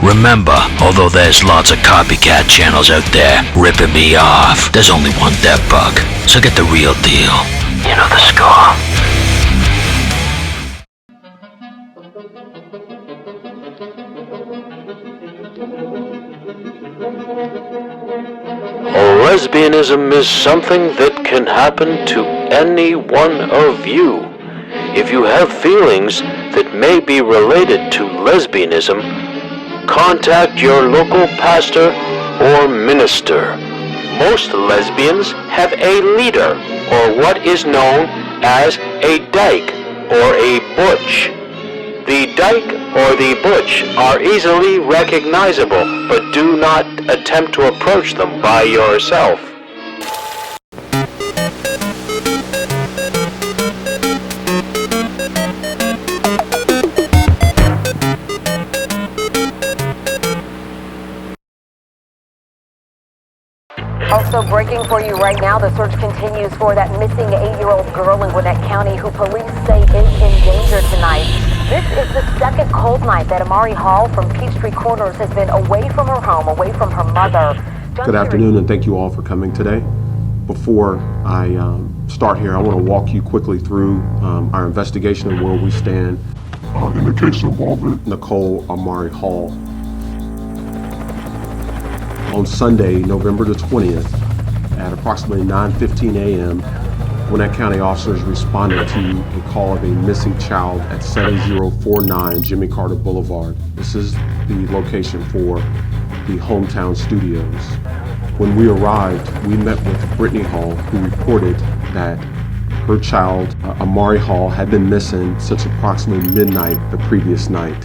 Remember, although there's lots of copycat channels out there ripping me off, there's only one dead bug. So get the real deal. You know the score. Lesbianism is something that can happen to any one of you. If you have feelings that may be related to lesbianism, contact your local pastor or minister. Most lesbians have a leader, or what is known as a dyke or a butch. The dyke or the butch are easily recognizable, but do not attempt to approach them by yourself. Also breaking for you right now, the search continues for that missing 8-year-old girl in Gwinnett County who police say is in danger tonight. This is the second cold night that Amari Hall from Peachtree Corners has been away from her home, away from her mother. Good afternoon, and thank you all for coming today. Before I start here, I want to walk you quickly through our investigation and where we stand in the case involving Nicole Amari Hall. On Sunday, November the 20th, at approximately 9:15 a.m., Gwinnett County officers responded to a call of a missing child at 7049 Jimmy Carter Boulevard. This is the location for the Hometown Studios. When we arrived, we met with Brittany Hall, who reported that her child, Amari Hall, had been missing since approximately midnight the previous night.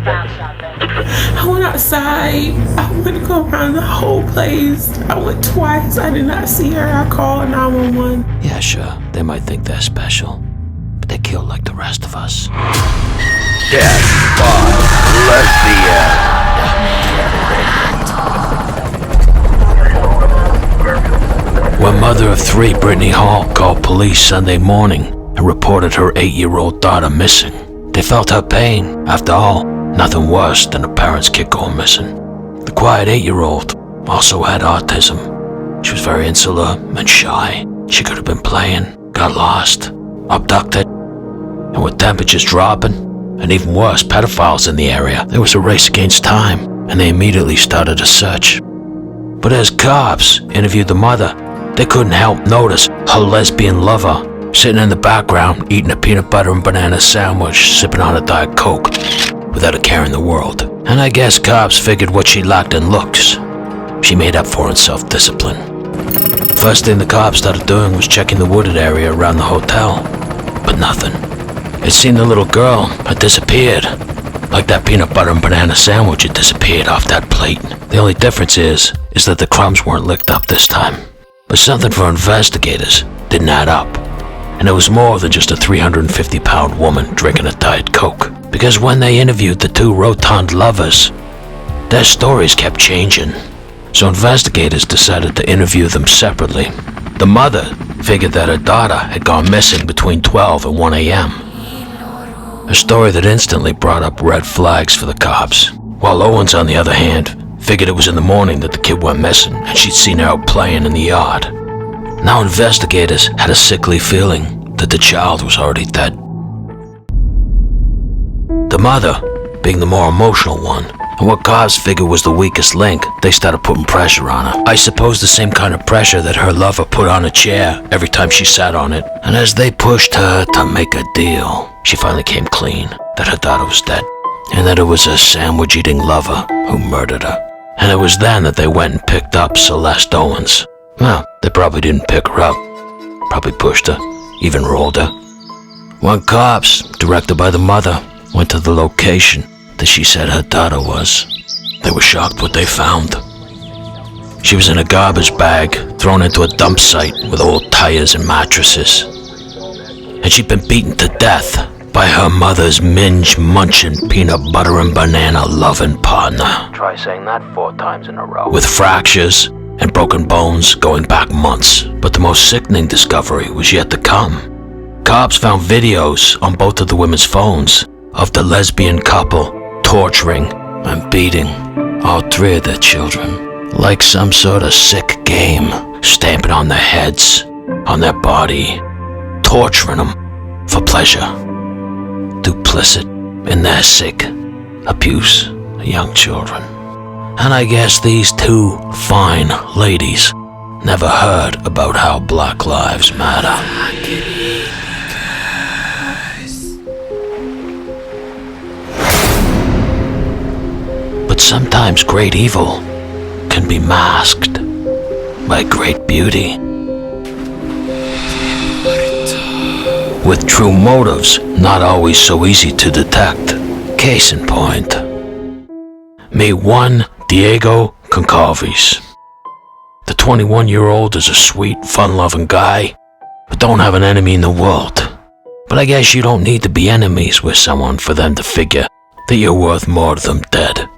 I went outside. I went to go around the whole place. I went twice. I did not see her. I called 911. Yeah, sure, they might think they're special, but they kill like the rest of us. Death by Lesbian. When mother of three, Brittany Hall, called police Sunday morning and reported her 8-year-old daughter missing, they felt her pain. After all, nothing worse than a parent's kid going missing. The quiet 8-year-old also had autism. She was very insular and shy. She could have been playing, got lost, abducted, and with temperatures dropping, and even worse, pedophiles in the area, there was a race against time, and they immediately started a search. But as cops interviewed the mother, they couldn't help notice her lesbian lover sitting in the background eating a peanut butter and banana sandwich, sipping on a Diet Coke, without a care in the world. And I guess cops figured what she lacked in looks, she made up for in self-discipline. First thing the cops started doing was checking the wooded area around the hotel, but nothing. It seemed the little girl had disappeared, like that peanut butter and banana sandwich had disappeared off that plate. The only difference is that the crumbs weren't licked up this time. But something for investigators didn't add up, and it was more than just a 350-pound woman drinking a Diet Coke. Because when they interviewed the two rotund lovers, their stories kept changing. So investigators decided to interview them separately. The mother figured that her daughter had gone missing between 12 and 1 a.m. A story that instantly brought up red flags for the cops. While Owens, on the other hand, figured it was in the morning that the kid went missing and she'd seen her out playing in the yard. Now investigators had a sickly feeling that the child was already dead. The mother, being the more emotional one, and what cops figured was the weakest link, they started putting pressure on her. I suppose the same kind of pressure that her lover put on a chair every time she sat on it. And as they pushed her to make a deal, she finally came clean that her daughter was dead, and that it was a sandwich-eating lover who murdered her. And it was then that they went and picked up Celeste Owens. Well, they probably didn't pick her up. Probably pushed her, even rolled her. When cops, directed by the mother, went to the location that she said her daughter was, they were shocked what they found. She was in a garbage bag, thrown into a dump site with old tires and mattresses. And she'd been beaten to death by her mother's minge-munching, peanut butter and banana loving partner. Try saying that 4 times in a row. With fractures and broken bones going back months. But the most sickening discovery was yet to come. Cops found videos on both of the women's phones of the lesbian couple torturing and beating all 3 of their children like some sort of sick game, stamping on their heads, on their body, torturing them for pleasure, duplicit in their sick abuse of young children. And I guess these 2 fine ladies never heard about how Black Lives Matter. But sometimes great evil can be masked by great beauty. With true motives not always so easy to detect. Case in point. Meet one Diego Concalves. The 21-year-old is a sweet, fun-loving guy, but don't have an enemy in the world. But I guess you don't need to be enemies with someone for them to figure that you're worth more to them dead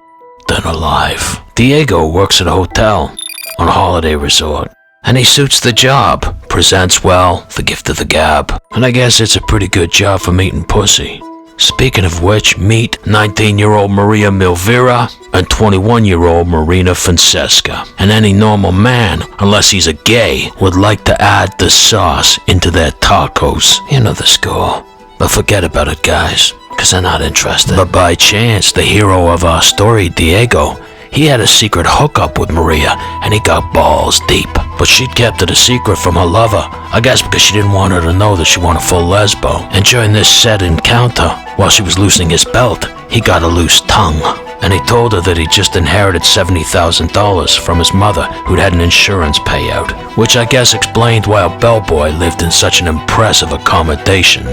than alive. Diego works at a hotel on a holiday resort, and he suits the job, presents well, the gift of the gab, and I guess it's a pretty good job for meeting pussy. Speaking of which, meet 19-year-old Maria Milvera and 21-year-old Marina Francesca. And any normal man, unless he's a gay, would like to add the sauce into their tacos. You know the score. But forget about it, guys, because they're not interested. But by chance, the hero of our story, Diego, he had a secret hookup with Maria, and he got balls deep. But she'd kept it a secret from her lover, I guess because she didn't want her to know that she won a full lesbo. And during this said encounter, while she was loosening his belt, he got a loose tongue. And he told her that he just inherited $70,000 from his mother, who'd had an insurance payout. Which I guess explained why a bellboy lived in such an impressive accommodation.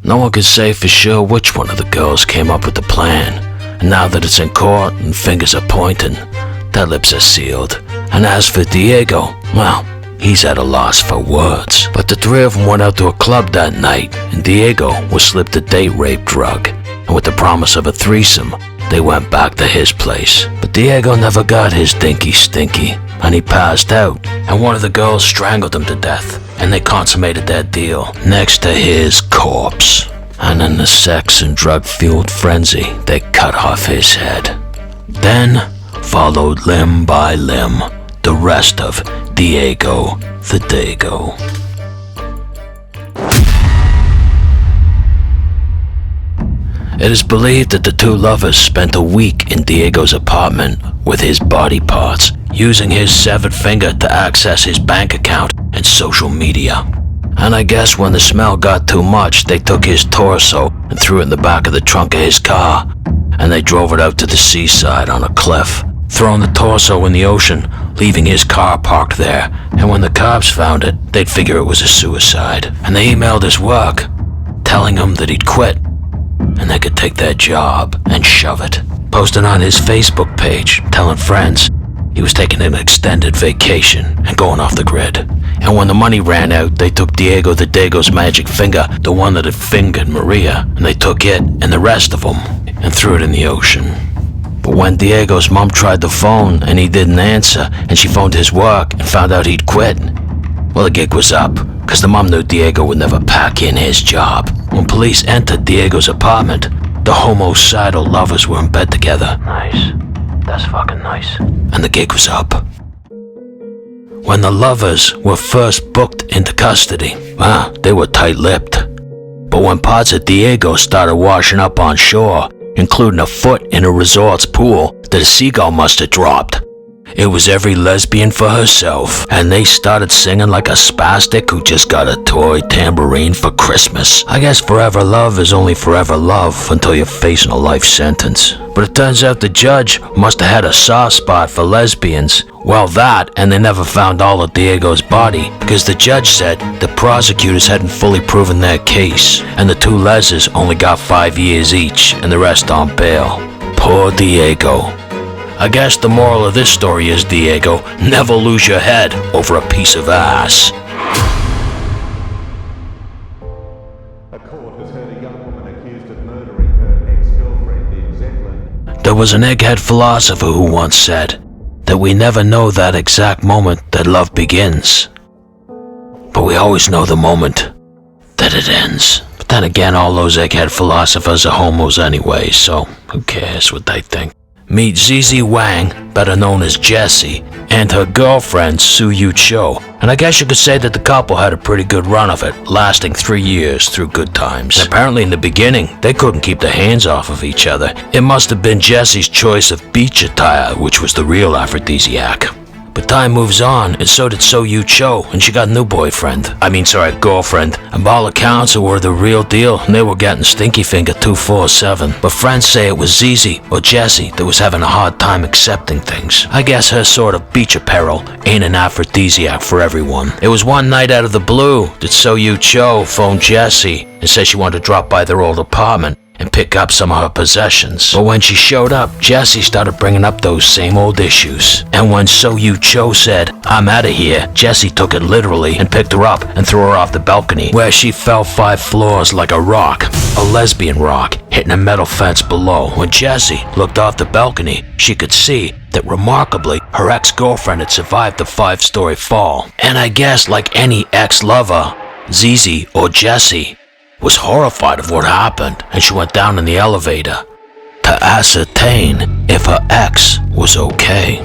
No one could say for sure which one of the girls came up with the plan. And now that it's in court and fingers are pointing, their lips are sealed. And as for Diego, well, he's at a loss for words. But the 3 of them went out to a club that night, and Diego was slipped a date rape drug. And with the promise of a threesome, they went back to his place. But Diego never got his dinky stinky, and he passed out. And one of the girls strangled him to death, and they consummated their deal next to his corpse. And in the sex and drug-fueled frenzy, they cut off his head. Then followed limb by limb the rest of Diego the Dago. It is believed that the 2 lovers spent a week in Diego's apartment with his body parts, using his severed finger to access his bank account and social media. And I guess when the smell got too much, they took his torso and threw it in the back of the trunk of his car, and they drove it out to the seaside on a cliff, throwing the torso in the ocean, leaving his car parked there. And when the cops found it, they'd figure it was a suicide. And they emailed his work, telling him that he'd quit, and they could take their job and shove it, posting on his Facebook page, telling friends he was taking an extended vacation and going off the grid. And when the money ran out, they took Diego the Dago's magic finger, the one that had fingered Maria, and they took it and the rest of them and threw it in the ocean. But when Diego's mom tried the phone and he didn't answer, and she phoned his work and found out he'd quit, well, the gig was up, because the mom knew Diego would never pack in his job. When police entered Diego's apartment, the homicidal lovers were in bed together. Nice. That's fucking nice. And the gig was up. When the lovers were first booked into custody, they were tight-lipped. But when parts of Diego started washing up on shore, including a foot in a resort's pool that a seagull must have dropped, it was every lesbian for herself, and they started singing like a spastic who just got a toy tambourine for Christmas. I guess forever love is only forever love until you're facing a life sentence. But it turns out the judge must have had a soft spot for lesbians. Well, that, and they never found all of Diego's body, because the judge said the prosecutors hadn't fully proven their case, and the 2 leses only got 5 years each, and the rest on bail. Poor Diego. I guess the moral of this story is, Diego, never lose your head over a piece of ass. A court has heard a young woman accused of murdering her ex-girlfriend in Zeppelin. There was an egghead philosopher who once said that we never know that exact moment that love begins, but we always know the moment that it ends. But then again, all those egghead philosophers are homos anyway, so who cares what they think? Meet Zizi Wang, better known as Jessie, and her girlfriend Su Yu Cho. And I guess you could say that the couple had a pretty good run of it, lasting 3 years through good times. And apparently in the beginning, they couldn't keep their hands off of each other. It must have been Jessie's choice of beach attire, which was the real aphrodisiac. But time moves on, and so did So Yu Cho, and she got a new girlfriend. And by all accounts, it were the real deal, and they were getting stinky finger 247. But friends say it was Zizi or Jessie that was having a hard time accepting things. I guess her sort of beach apparel ain't an aphrodisiac for everyone. It was one night out of the blue that So Yu Cho phoned Jessie and said she wanted to drop by their old apartment and pick up some of her possessions. But when she showed up, Jessie started bringing up those same old issues. And when So Yu Cho said, "I'm out of here," Jessie took it literally and picked her up and threw her off the balcony, where she fell 5 floors like a rock, a lesbian rock, hitting a metal fence below. When Jessie looked off the balcony, she could see that remarkably, her ex-girlfriend had survived the 5-story fall. And I guess like any ex-lover, Zizi or Jessie was horrified of what happened, and she went down in the elevator to ascertain if her ex was okay.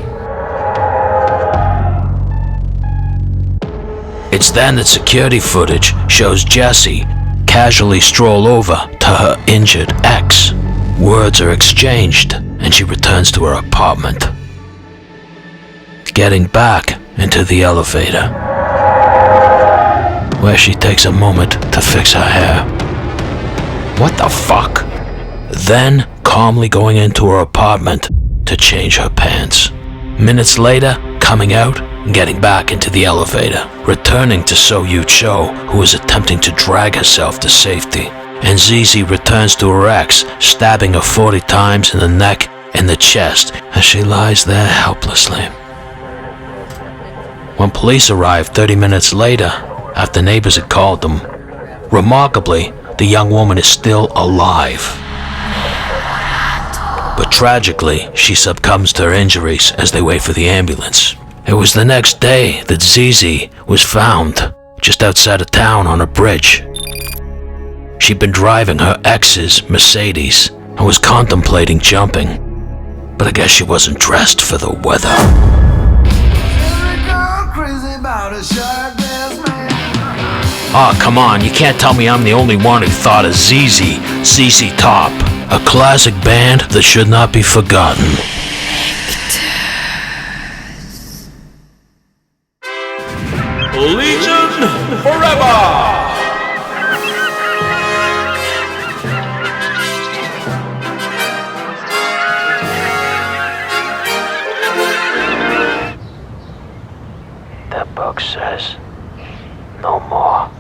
It's then that security footage shows Jessie casually stroll over to her injured ex. Words are exchanged, and she returns to her apartment. Getting back into the elevator, where she takes a moment to fix her hair. What the fuck? Then calmly going into her apartment to change her pants. Minutes later, coming out and getting back into the elevator, returning to So Yu Cho, who is attempting to drag herself to safety. And Zizi returns to her ex, stabbing her 40 times in the neck and the chest as she lies there helplessly. When police arrived 30 minutes later, after neighbors had called them, remarkably, the young woman is still alive. But tragically, she succumbs to her injuries as they wait for the ambulance. It was the next day that Zizi was found just outside of town on a bridge. She'd been driving her ex's Mercedes and was contemplating jumping, but I guess she wasn't dressed for the weather. Oh, come on, you can't tell me I'm the only one who thought of ZZ Top, a classic band that should not be forgotten. Legion forever! That book says no more.